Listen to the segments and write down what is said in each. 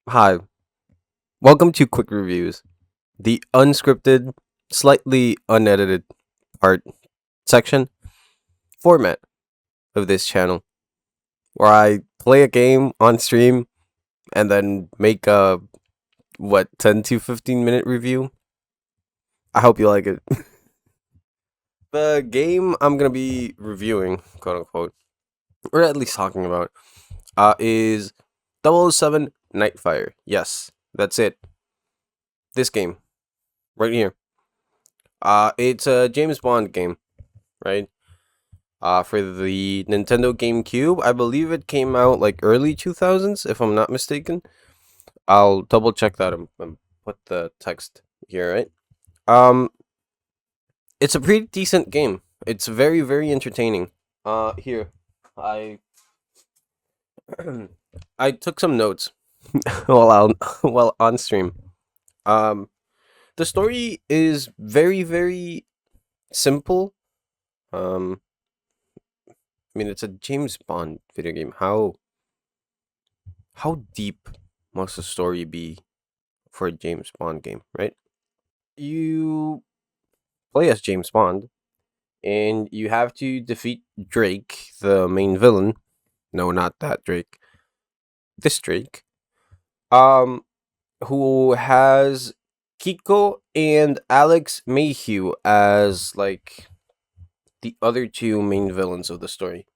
Hi, welcome to Quick Reviews, the unscripted, slightly unedited part section format of this channel, where I play a game on stream and then make a 10 to 15 minute review. I hope you like it. The game I'm gonna be reviewing, quote unquote, or at least talking about, is 007 Nightfire. Yes, that's it. This game right here. It's a James Bond game, right? For the Nintendo GameCube. I believe it came out like early 2000s, if I'm not mistaken. I'll double check that and put the text here, right? Um, it's a pretty decent game. It's very, very entertaining. Here, I I took some notes while while on stream. Um, the story is very, very simple. Um, I mean, it's a James Bond video game. How deep must the story be for a James Bond game, right? You play as James Bond and you have to defeat Drake, the main villain. No, not that Drake. This Drake. Um who has Kiko and Alex Mayhew as like the other two main villains of the story.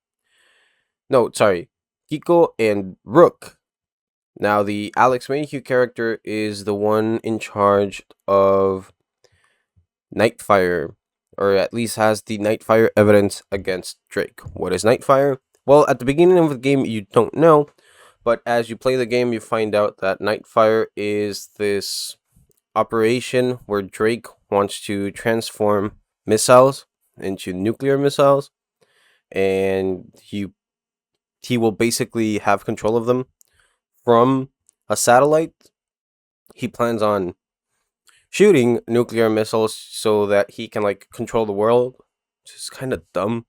No, sorry. Kiko and Rook. Now the Alex Mayhew character is the one in charge of Nightfire, or at least has the Nightfire evidence against Drake. What is Nightfire? Well, at the beginning of the game, you don't know, but as you play the game, you find out that Nightfire is this operation where Drake wants to transform missiles into nuclear missiles, and he will basically have control of them from a satellite. He plans on shooting nuclear missiles so that he can like control the world, which is kind of dumb,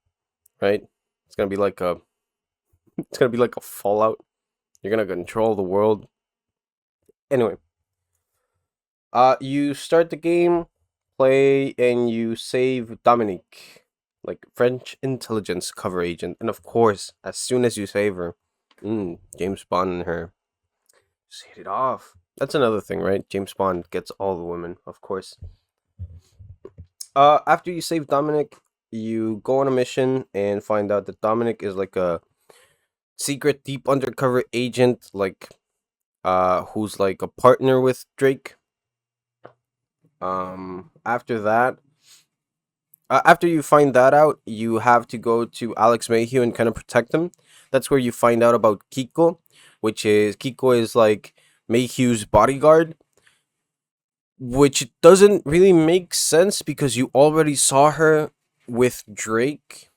right? It's gonna be like a it's gonna be like a Fallout. You're gonna control the world. Anyway, you start the game, play, and you save Dominique, like French intelligence cover agent, and of course, as soon as you save her, James Bond and her just hit it off. That's another thing, right? James Bond gets all the women, of course. After you save Dominic, you go on a mission and find out that Dominic is like a secret deep undercover agent, like who's like a partner with Drake. After that, after you find that out, you have to go to Alex Mayhew and kind of protect him. That's where you find out about Kiko, which is Kiko is like Mayhew's bodyguard, which doesn't really make sense because you already saw her with Drake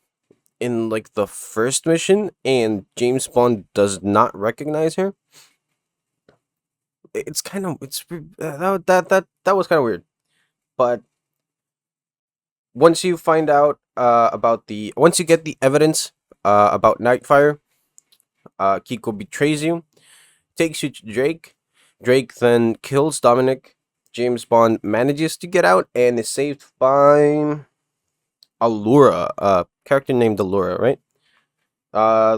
in like the first mission and James Bond does not recognize her. It's kind of that was kind of weird. But once you find out about the once you get the evidence about Nightfire, Kiko betrays you, takes you to Drake. Drake then kills Dominic. James Bond manages to get out and is saved by Allura, a character named Allura, right?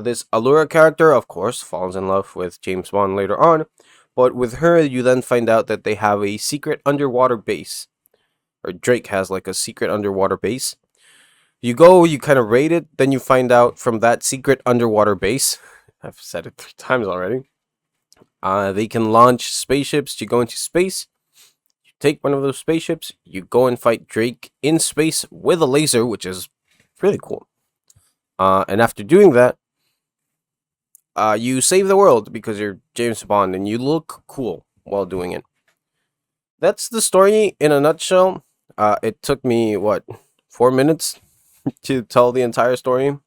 This Allura character, of course, falls in love with James Bond later on, but with her, you then find out that they have a secret underwater base, or Drake has like a secret underwater base. You go, you kind of raid it, then you find out from that secret underwater base. I've said it 3 times already. They can launch spaceships to go into space. You take one of those spaceships, you go and fight Drake in space with a laser, which is really cool. And after doing that, you save the world because you're James Bond and you look cool while doing it. That's the story in a nutshell. It took me 4 minutes to tell the entire story.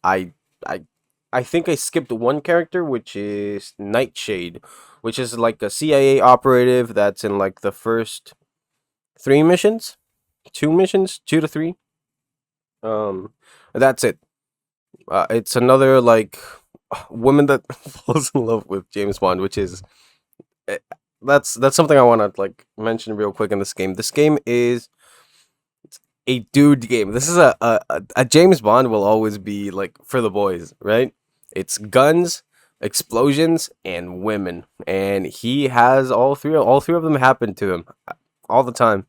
I I I think I skipped one character, which is Nightshade, which is like a CIA operative that's in like the first 3 missions, 2 missions, 2 to 3. Um, that's it. It's another like woman that falls in love with James Bond, which is eh, that's something I want to like mention real quick in this game. This game is a dude game. This is a James Bond will always be like for the boys, right? It's guns, explosions, and women, and he has all three. All three of them happen to him all the time.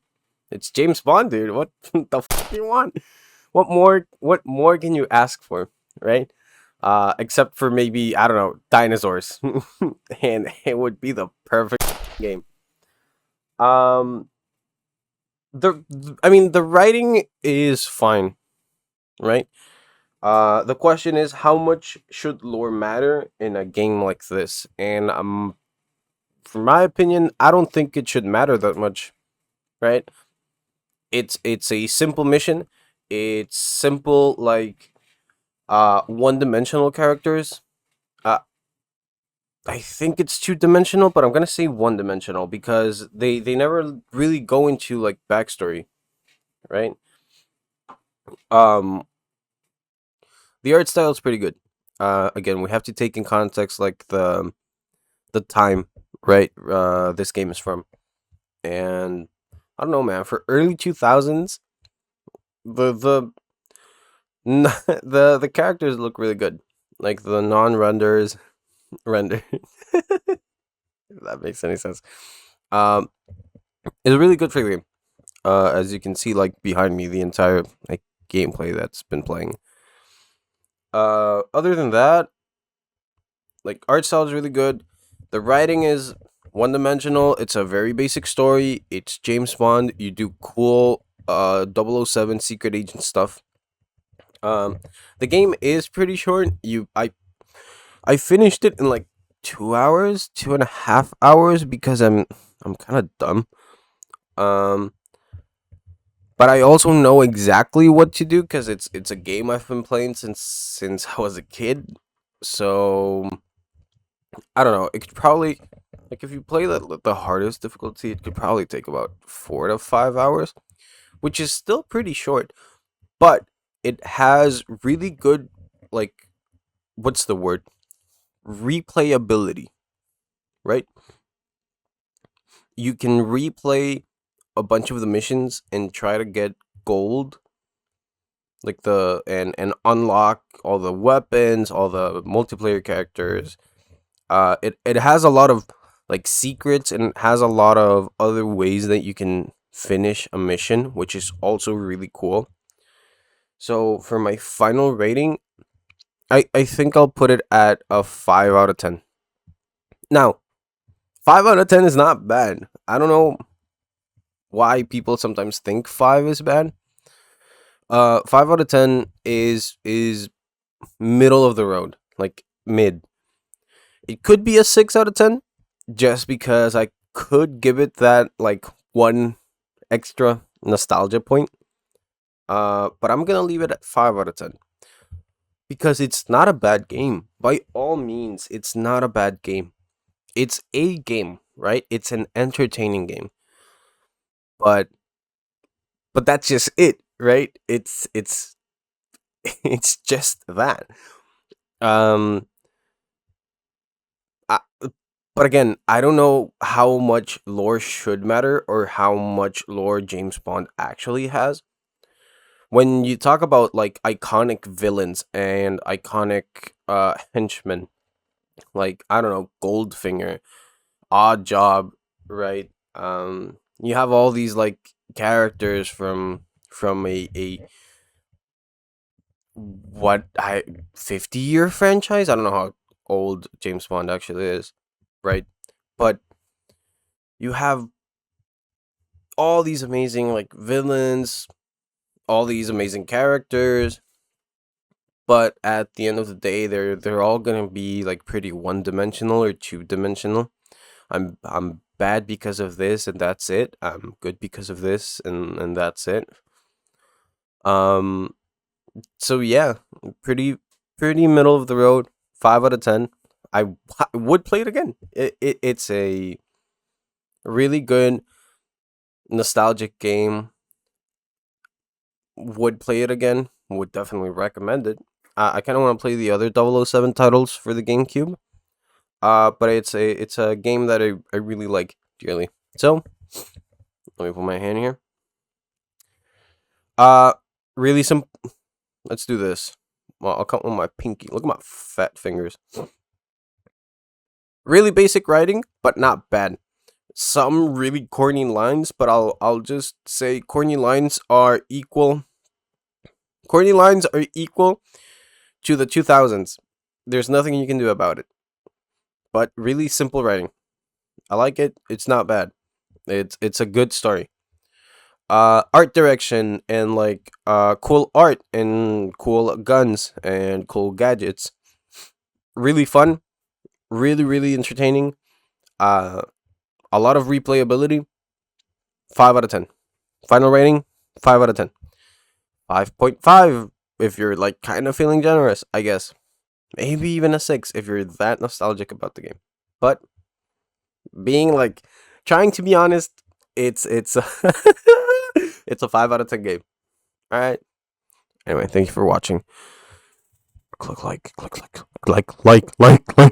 It's James Bond, dude. What the do you want? What more? What more can you ask for, right? Except for maybe I don't know dinosaurs, and it would be the perfect game. Um, I mean, the writing is fine, right? The question is, how much should lore matter in a game like this? And from my opinion, I don't think it should matter that much, right? It's a simple mission. It's simple, like one-dimensional characters. Uh, I think it's two-dimensional, but I'm gonna say one-dimensional because they never really go into like backstory, right? Um, the art style is pretty good. Again, we have to take in context like the time, right? This game is from, and I don't know, man. For early 2000s, the the characters look really good, like the non-renders render. If that makes any sense. Um, it's really good for the game. As you can see, like behind me, the entire like gameplay that's been playing. Other than that, like art style is really good. The writing is one dimensional. It's a very basic story. It's James Bond. You do cool 007 secret agent stuff. Um, the game is pretty short. I finished it in like 2 hours, 2.5 hours because I'm kind of dumb. Um, but I also know exactly what to do because it's a game I've been playing since I was a kid. So I don't know. It could probably like if you play the hardest difficulty, it could probably take about 4 to 5 hours, which is still pretty short. But it has really good like what's the word replayability, right? You can replay a bunch of the missions and try to get gold, like the and unlock all the weapons, all the multiplayer characters. It has a lot of like secrets and it has a lot of other ways that you can finish a mission, which is also really cool. So for my final rating, I think I'll put it at a 5 out of 10. Now, 5 out of 10 is not bad. I don't know why people sometimes think five is bad. 5 out of 10 is middle of the road, like mid. It could be a 6 out of 10, just because I could give it that like one extra nostalgia point. But I'm gonna leave it at 5 out of 10 because it's not a bad game. By all means, it's not a bad game. It's a game, right? It's an entertaining game, but that's just it, right? It's it's just that. Um, I, but again, I don't know how much lore should matter or how much lore James Bond actually has. When you talk about like iconic villains and iconic henchmen, like I don't know, Goldfinger, Odd Job, right? You have all these like characters from a what I 50-year franchise. I don't know how old James Bond actually is, right? But you have all these amazing like villains, all these amazing characters, but at the end of the day, they're all gonna be like pretty one dimensional or two dimensional. I'm bad because of this and that's it. I'm good because of this and that's it. Um, so yeah, pretty middle of the road. 5 out of 10. I would play it again. It's a really good nostalgic game. Would play it again. Would definitely recommend it. I kind of want to play the other 007 titles for the GameCube. But it's a game that I really like dearly. So let me put my hand here. Uh, really simple. Let's do this. Well, I'll count with my pinky. Look at my fat fingers. Really basic writing, but not bad. Some really corny lines, but I'll just say corny lines are equal. Corny lines are equal to the 2000s. There's nothing you can do about it. But really simple writing. I like it. It's not bad. It's a good story. Art direction and like cool art and cool guns and cool gadgets. Really fun. Really entertaining. Uh, a lot of replayability. 5 out of 10. Final rating. 5 out of 10. 5.5 if you're like kind of feeling generous, I guess. Maybe even a 6 if you're that nostalgic about the game. But being like trying to be honest, it's it's a 5 out of 10 game. All right. Anyway, thank you for watching. Click like.